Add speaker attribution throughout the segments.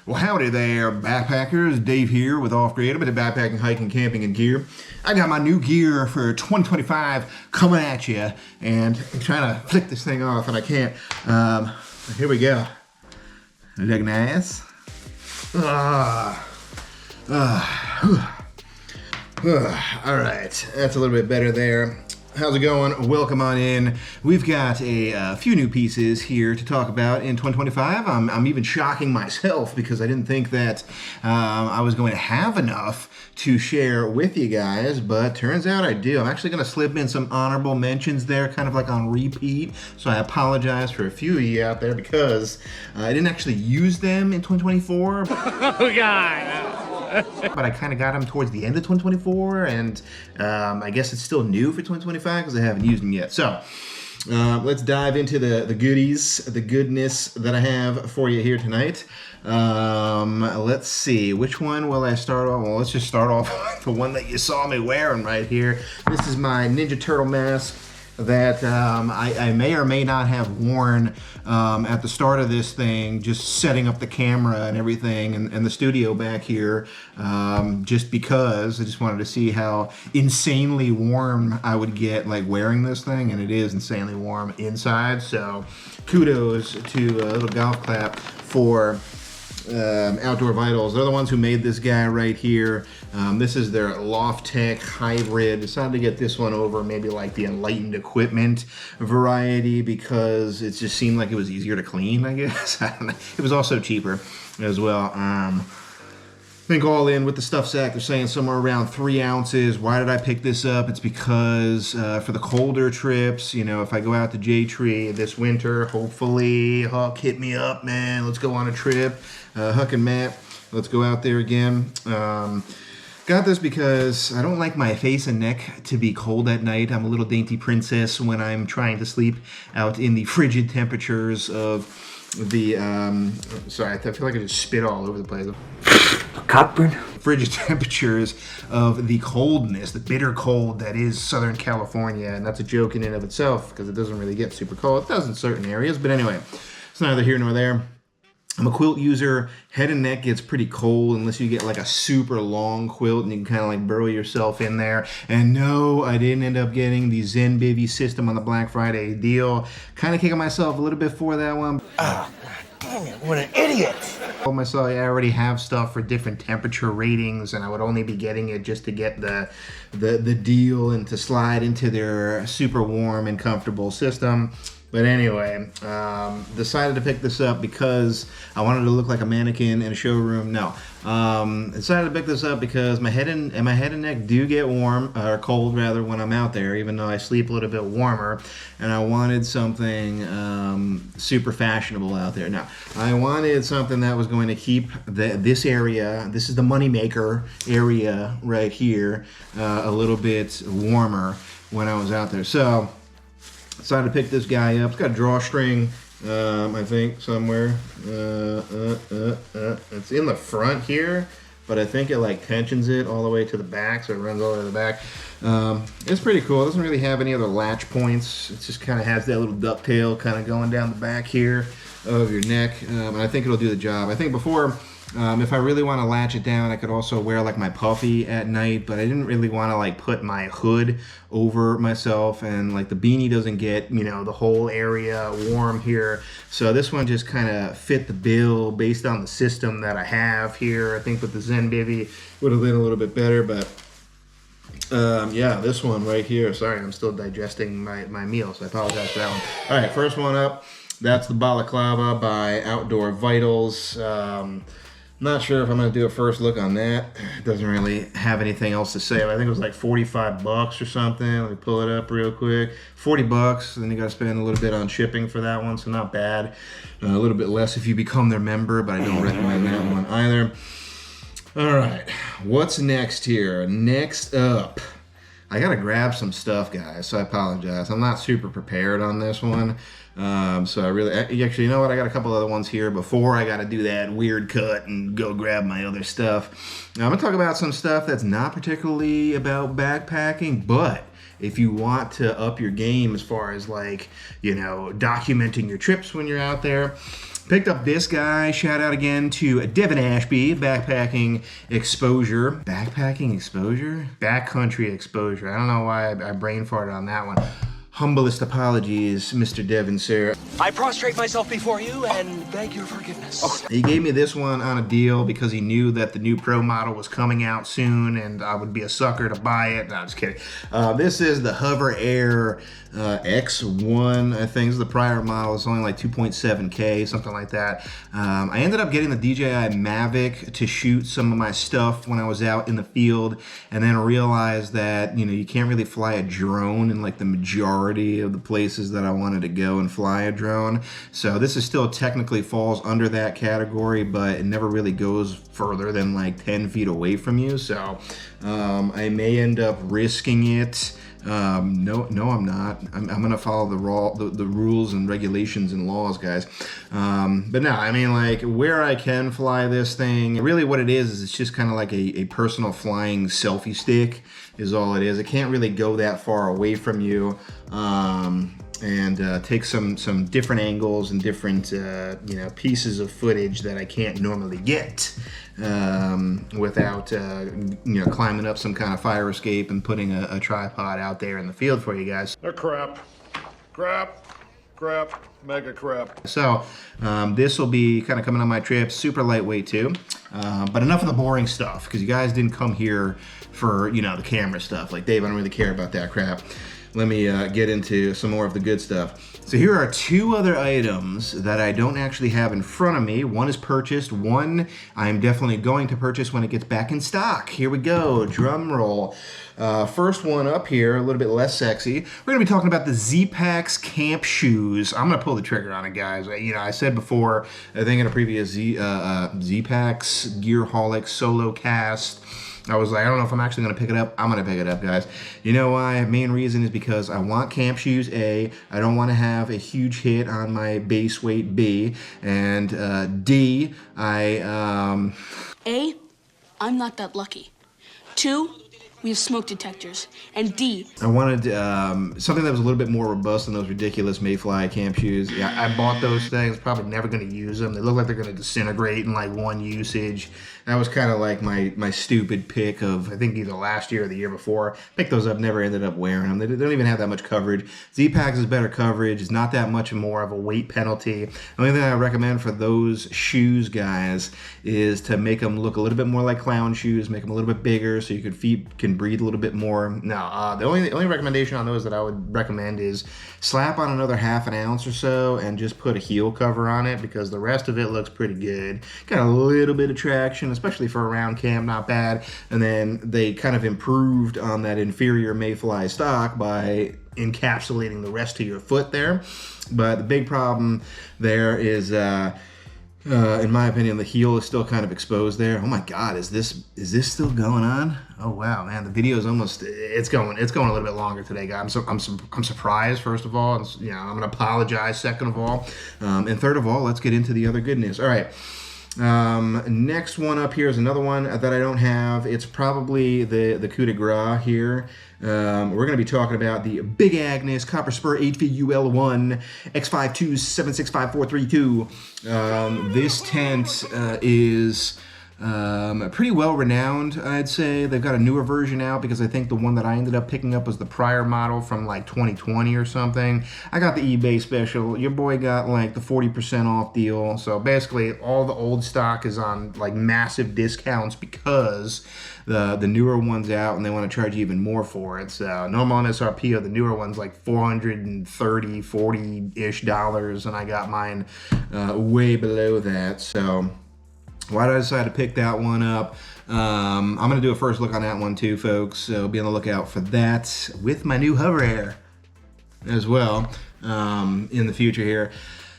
Speaker 1: Well, howdy there, backpackers. Dave here with Off-Grid, with the backpacking, hiking, camping, and gear. I got my new gear for 2025 coming at you, and I'm trying to flick this thing off, and I can't. Here we go. Look nice. All right, that's a little bit better there. How's it going? Welcome on in. We've got a few new pieces here to talk about in 2025. I'm even shocking myself because I didn't think that I was going to have enough to share with you guys, but turns out I do. I'm actually going to slip in some honorable mentions there, kind of like on repeat. So I apologize for a few of you out there because I didn't actually use them in 2024. Oh, God. But I kind of got them towards the end of 2024, and I guess it's still new for 2025 because I haven't used them yet. So let's dive into the goodies, the goodness that I have for you here tonight. Let's see, which one will I start off? Well, let's just start off with the one that you saw me wearing right here. This is my Ninja Turtle mask that I may or may not have worn at the start of this thing, just setting up the camera and everything and the studio back here, just because I just wanted to see how insanely warm I would get like wearing this thing, and it is insanely warm inside. So kudos to a little golf clap for Outdoor Vitals. They're the ones who made this guy right here. This is their Loft Tech Hybrid. Decided to get this one over maybe like the Enlightened Equipment variety because it just seemed like it was easier to clean, I guess. I don't know. It was also cheaper as well. I think all in with the stuff sack, they're saying somewhere around 3 ounces. Why did I pick this up? It's because for the colder trips, you know, if I go out to J-Tree this winter, hopefully Huck hit me up, man. Let's go on a trip. Huck and Matt, let's go out there again. Got this because I don't like my face and neck to be cold at night. I'm a little dainty princess when I'm trying to sleep out in the frigid temperatures of the, sorry, I feel like I just spit all over the place.
Speaker 2: Cockburn?
Speaker 1: Frigid temperatures of the coldness, the bitter cold that is Southern California. And that's a joke in and of itself because it doesn't really get super cold. It does in certain areas, but anyway, it's neither here nor there. I'm a quilt user. Head and neck gets pretty cold unless you get like a super long quilt and you can kind of like burrow yourself in there. And no, I didn't end up getting the Zen Bivy system on the Black Friday deal. Kind of kicking myself a little bit for that one.
Speaker 2: Oh, dang it, what an idiot!
Speaker 1: Myself, I already have stuff for different temperature ratings, and I would only be getting it just to get the deal and to slide into their super warm and comfortable system. But anyway, decided to pick this up because I wanted to look like a mannequin in a showroom. No, decided to pick this up because my head and neck do get warm, or cold rather, when I'm out there, even though I sleep a little bit warmer. And I wanted something super fashionable out there. Now, I wanted something that was going to keep this area, this is the moneymaker area right here, a little bit warmer when I was out there. So decided to pick this guy up. It's got a drawstring, I think, somewhere. It's in the front here, but I think it like tensions it all the way to the back, so it runs all the way to the back. It's pretty cool. It doesn't really have any other latch points. It just kind of has that little ducktail kind of going down the back here of your neck, and I think it'll do the job. I think before, if I really want to latch it down, I could also wear like my puffy at night, but I didn't really want to like put my hood over myself, and like the beanie doesn't get, you know, the whole area warm here. So this one just kind of fit the bill based on the system that I have here. I think with the Zen Bivy would have been a little bit better, but yeah, this one right here. Sorry, I'm still digesting my meal, so I apologize for that one. All right, first one up. That's the balaclava by Outdoor Vitals. Not sure if I'm going to do a first look on that. It doesn't really have anything else to say. I think it was like 45 bucks or something. Let me pull it up real quick. 40 bucks. Then you got to spend a little bit on shipping for that one, so not bad. A little bit less if you become their member, but I don't recommend that one either. All right, what's next here? Next up, I got to grab some stuff, guys, so I apologize. I'm not super prepared on this one. So I really, actually, you know what? I got a couple other ones here before I got to do that weird cut and go grab my other stuff. Now, I'm going to talk about some stuff that's not particularly about backpacking, but if you want to up your game as far as like, you know, documenting your trips when you're out there, Picked up this guy. Shout out again to Devin Ashby, Backpacking Exposure. Backpacking Exposure? Backcountry Exposure. I don't know why I brain farted on that one. Humblest apologies, Mr. Devin, sir.
Speaker 2: I prostrate myself before you and beg your forgiveness.
Speaker 1: He gave me this one on a deal because he knew that the new Pro model was coming out soon and I would be a sucker to buy it. No, I'm just kidding. This is the Hoverair X1, I think. This is the prior model. It's only like 2.7K, something like that. I ended up getting the DJI Mavic to shoot some of my stuff when I was out in the field, and then realized that, you know, you can't really fly a drone in like the majority of the places that I wanted to go and fly a drone. So this is still technically falls under that category, but it never really goes further than like 10 feet away from you. So I may end up risking it. No, I'm not. I'm gonna follow the rules and regulations and laws, guys. But no, I mean, like, where I can fly this thing, really what it is it's just kind of like a personal flying selfie stick is all it is. It can't really go that far away from you. And take some different angles and different you know, pieces of footage that I can't normally get without you know, climbing up some kind of fire escape and putting a tripod out there in the field for you guys.
Speaker 3: They're crap, mega crap.
Speaker 1: So this will be kind of coming on my trip, super lightweight too. But enough of the boring stuff, because you guys didn't come here for, you know, the camera stuff. Like, Dave, I don't really care about that crap. Let me get into some more of the good stuff. So here are two other items that I don't actually have in front of me. One is purchased, one I'm definitely going to purchase when it gets back in stock. Here we go, drum roll. First one up here, a little bit less sexy. We're gonna be talking about the Zpacks camp shoes. I'm gonna pull the trigger on it, guys. You know, I said before, I think in a previous Zpacks Gearholic solo cast, I was like, I don't know if I'm actually going to pick it up. I'm going to pick it up, guys. You know why? Main reason is because I want camp shoes, A. I don't want to have a huge hit on my base weight, B. And D, A, I'm
Speaker 4: not that lucky. 2, we have smoke detectors. And D,
Speaker 1: I wanted something that was a little bit more robust than those ridiculous Mayfly camp shoes. Yeah, I bought those things, probably never going to use them. They look like they're going to disintegrate in like one usage. That was kind of like my stupid pick of, I think, either last year or the year before. Picked those up, never ended up wearing them. They don't even have that much coverage. Zpacks is better coverage. It's not that much more of a weight penalty. The only thing I recommend for those shoes, guys, is to make them look a little bit more like clown shoes, make them a little bit bigger so your feet can breathe a little bit more. No, the only recommendation on those that I would recommend is slap on another ½ ounce or so and just put a heel cover on it, because the rest of it looks pretty good. Got a little bit of traction, especially for around camp, not bad. And then they kind of improved on that inferior Mayfly stock by encapsulating the rest of your foot there. But the big problem there is in my opinion, the heel is still kind of exposed there. Oh my God, is this still going on? Oh wow, man, the video is almost, it's going a little bit longer today, guys. I'm surprised, first of all, and, you know, I'm gonna apologize, second of all, and third of all, let's get into the other goodness. All right. Next one up here is another one that I don't have. It's probably the coup de grace here. We're going to be talking about the Big Agnes Copper Spur 8VUL1 X52765432. This tent is pretty well renowned, I'd say. They've got a newer version out, because I think the one that I ended up picking up was the prior model from like 2020 or something. I got the eBay special. Your boy got like the 40% off deal. So basically all the old stock is on like massive discounts because the newer one's out and they want to charge you even more for it. So normal MSRP of the newer one's like $430, $40-ish, and I got mine way below that. So why did I decide to pick that one up? I'm going to do a first look on that one too, folks. So be on the lookout for that with my new Hoverair as well in the future here.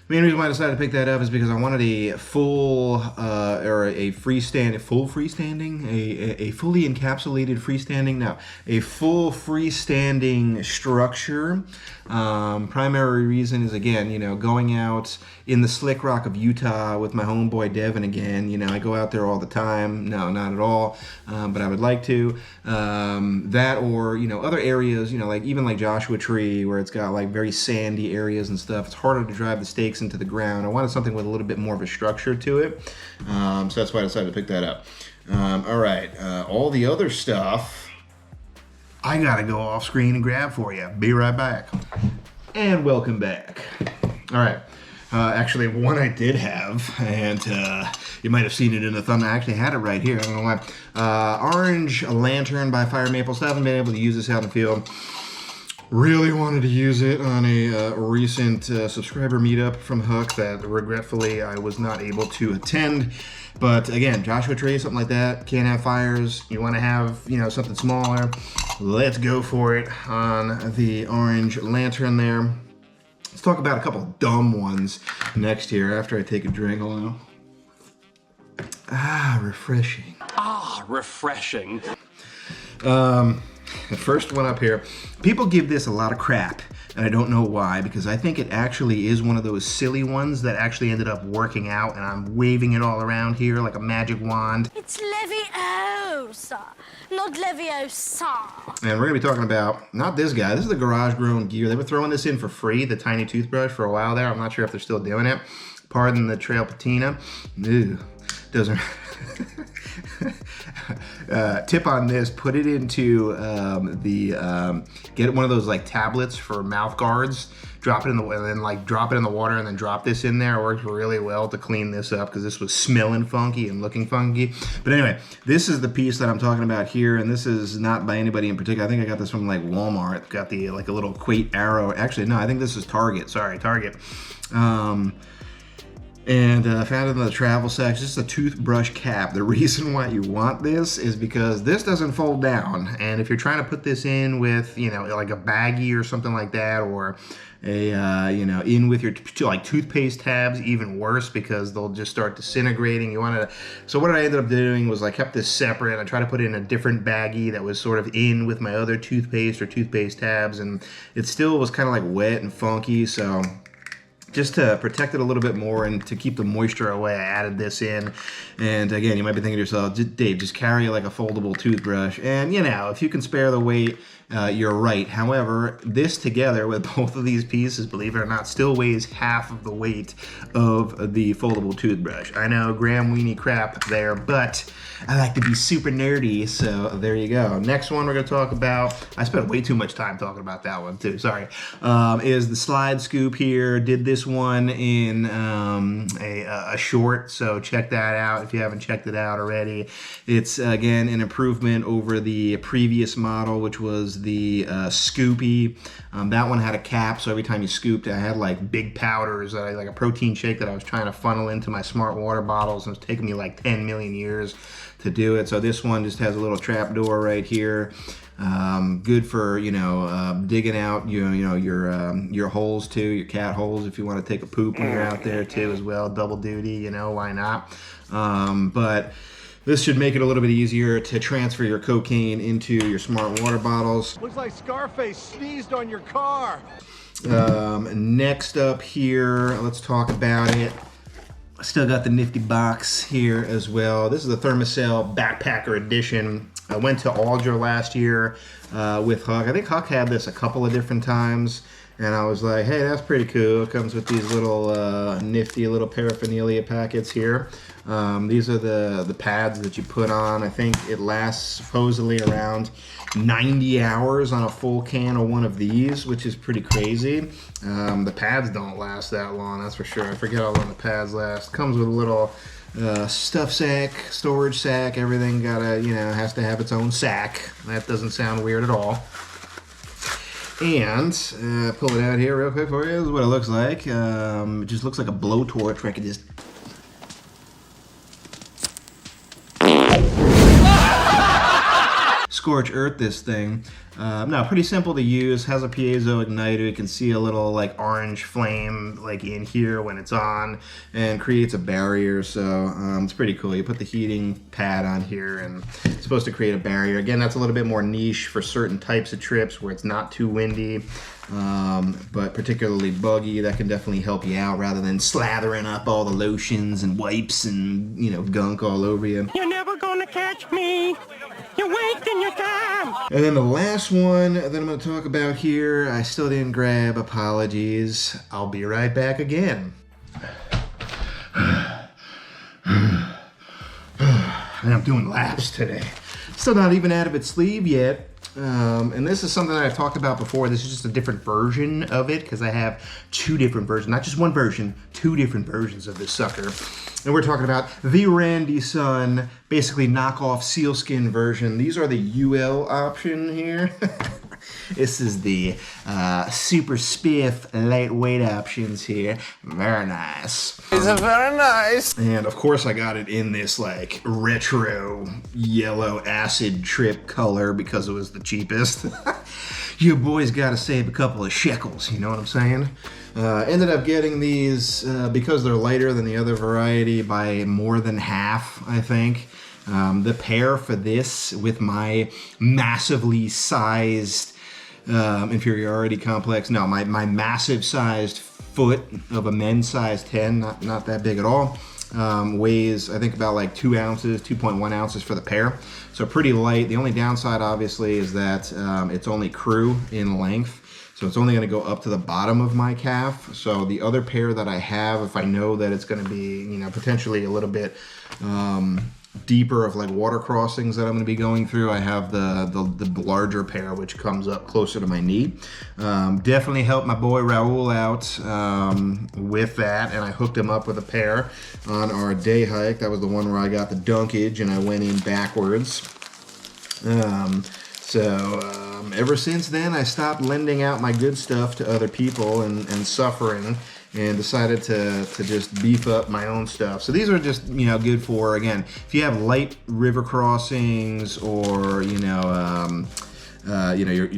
Speaker 1: Main reason why I decided to pick that up is because I wanted a full or a fully encapsulated freestanding structure. Primary reason is, again, you know, going out in the slick rock of Utah with my homeboy Devin again. You know, I go out there all the time. No, not at all, but I would like to. That, or, you know, other areas, you know, like even like Joshua Tree, where it's got like very sandy areas and stuff. It's harder to drive the stakes sinks into the ground. I wanted something with a little bit more of a structure to it. So that's why I decided to pick that up. All right, all the other stuff, I gotta go off screen and grab for you. Be right back. And welcome back. All right. Actually, one I did have, and you might have seen it in the thumbnail. I actually had it right here. I don't know why. Orange lantern by Fire Maple. Still haven't been able to use this out in the field. Really wanted to use it on a recent subscriber meetup from Huck that regretfully I was not able to attend. But again, Joshua Tree, something like that. Can't have fires. You want to have, you know, something smaller. Let's go for it on the orange lantern there. Let's talk about a couple dumb ones next here after I take a drink. Hold on. Ah, refreshing.
Speaker 2: Ah, refreshing.
Speaker 1: The first one up here. People give this a lot of crap, and I don't know why, because I think it actually is one of those silly ones that actually ended up working out, and I'm waving it all around here like a magic wand.
Speaker 3: It's Leviosa, not Leviosa.
Speaker 1: And we're going to be talking about, not this guy, this is the Garage Grown Gear. They were throwing this in for free, the tiny toothbrush, for a while there. I'm not sure if they're still doing it. Pardon the trail patina. Ew, doesn't... Tip on this, put it into get one of those like tablets for mouth guards, drop it in the, and then like drop it in the water and then drop this in there. It works really well to clean this up because this was smelling funky and looking funky. But anyway, this is the piece that I'm talking about here, and this is not by anybody in particular. I think I got this from like Walmart. It's got the like a little quaint arrow. Actually, no, I think this is Target. Sorry, Target. And found it in the travel section. This is a toothbrush cap. The reason why you want this is because this doesn't fold down. And if you're trying to put this in with, you know, like a baggie or something like that, or a, you know, in with your like toothpaste tabs, even worse because they'll just start disintegrating. You want to, so what I ended up doing was I kept this separate. I tried to put it in a different baggie that was sort of in with my other toothpaste or toothpaste tabs, and it still was kind of like wet and funky. So just to protect it a little bit more and to keep the moisture away, I added this in. And again, you might be thinking to yourself, Dave, just carry like a foldable toothbrush. And you know, if you can spare the weight, you're right. However, this together with both of these pieces, believe it or not, still weighs half of the weight of the foldable toothbrush. I know, Graham weenie crap there, but I like to be super nerdy, so there you go. Next one we're going to talk about, I spent way too much time talking about that one too, sorry, is the slide scoop here. Did this one in a short, so check that out if you haven't checked it out already. It's, again, an improvement over the previous model, which was the Scoopy. That one had a cap, so every time you scooped, I had like big powders, like a protein shake that I was trying to funnel into my smart water bottles, and it's taken me like 10 million years to do it. So this one just has a little trap door right here. Good for, you know, digging out your holes too, your cat holes if you want to take a poop when you're out there too as well. Double duty, you know, why not? But this should make it a little bit easier to transfer your cocaine into your smart water bottles.
Speaker 5: Looks like Scarface sneezed on your car.
Speaker 1: Next up here, let's talk about it. I still got the nifty box here as well. This is the Thermacell Backpacker Edition. I went to Alger last year with Huck. I think Huck had this a couple of different times, and I was like, hey, that's pretty cool. It comes with these little nifty little paraphernalia packets here. These are the pads that you put on. I think it lasts supposedly around 90 hours on a full can of one of these, which is pretty crazy. The pads don't last that long, that's for sure. I forget how long the pads last. Comes with a little stuff sack, storage sack, everything gotta, you know, has to have its own sack. That doesn't sound weird at all. And pull it out here real quick for you. This is what it looks like. It just looks like a blowtorch where I could just scorch earth this thing. No, pretty simple to use. Has a piezo igniter. You can see a little like orange flame like in here when it's on, and creates a barrier. So it's pretty cool. You put the heating pad on here, and it's supposed to create a barrier. Again, that's a little bit more niche for certain types of trips where it's not too windy, but particularly buggy. That can definitely help you out rather than slathering up all the lotions and wipes and, you know, gunk all over you.
Speaker 6: You're never gonna catch me. You're wasting your time.
Speaker 1: And then the last one that I'm going to talk about here, I still didn't grab. Apologies. I'll be right back again. And I'm doing laps today. Still not even out of its sleeve yet. And this is something that I've talked about before. This is just a different version of it because I have two different versions, not just one version, two different versions of this sucker. And we're talking about the Randy Sun, basically knockoff sealskin version. These are the UL option here. This is the super spiff lightweight options here. Very nice.
Speaker 2: It's a very nice.
Speaker 1: And of course I got it in this like retro yellow acid trip color because it was the cheapest. You boys gotta save a couple of shekels, you know what I'm saying? Ended up getting these because they're lighter than the other variety by more than half, I think. The pair for this with my massively sized inferiority complex, no, my massive sized foot of a men's size 10, not that big at all, weighs I think about like 2 ounces, 2.1 ounces for the pair, so pretty light. The only downside obviously is that it's only crew in length, so it's only going to go up to the bottom of my calf. So the other pair that I have, if I know that it's going to be, you know, potentially a little bit deeper of like water crossings that I'm going to be going through, I have the larger pair which comes up closer to my knee. Definitely helped my boy Raul out with that, and I hooked him up with a pair on our day hike. That was the one where I got the dunkage and I went in backwards. Ever since then I stopped lending out my good stuff to other people and suffering, and decided to just beef up my own stuff. So these are just, you know, good for, again, if you have light river crossings, or you're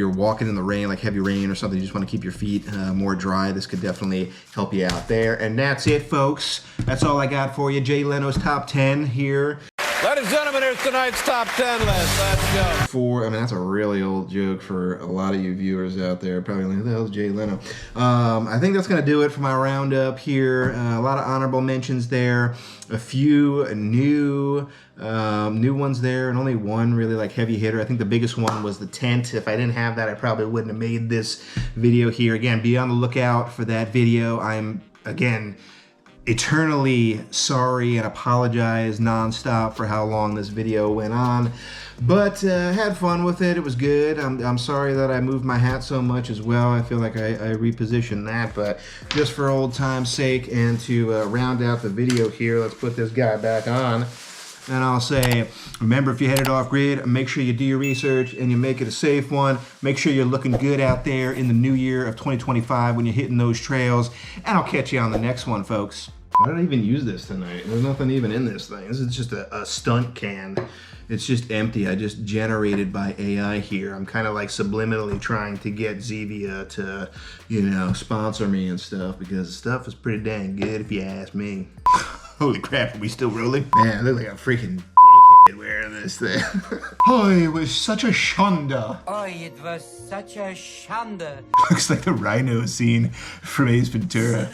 Speaker 1: walking in the rain, like heavy rain or something, you just want to keep your feet more dry, this could definitely help you out there. And that's it, folks. That's all I got for you. Jay Leno's top 10 here.
Speaker 2: Ladies and gentlemen, here's tonight's top 10 list. Let's go.
Speaker 1: I mean, that's a really old joke for a lot of you viewers out there. Probably like, who the hell's Jay Leno? I think that's going to do it for my roundup here. A lot of honorable mentions there. A few new ones there, and only one really like heavy hitter. I think the biggest one was the tent. If I didn't have that, I probably wouldn't have made this video here. Again, be on the lookout for that video. I'm, again, eternally sorry and apologize nonstop for how long this video went on, but had fun with it. It was good. I'm sorry that I moved my hat so much as well. I feel like I repositioned that, but just for old time's sake and to round out the video here, let's put this guy back on. And I'll say, remember, if you're headed off grid, make sure you do your research and you make it a safe one. Make sure you're looking good out there in the new year of 2025 when you're hitting those trails. And I'll catch you on the next one, folks. Why did I even use this tonight? There's nothing even in this thing. This is just a stunt can. It's just empty. I just generated by AI here. I'm kind of like subliminally trying to get Zevia to, you know, sponsor me and stuff, because the stuff is pretty dang good if you ask me. Holy crap, are we still rolling? Man, I look like a freaking dickhead wearing this thing. Oh, it was such a shonda.
Speaker 7: Oh, it was such a shonda.
Speaker 1: Looks like the rhino scene from Ace Ventura.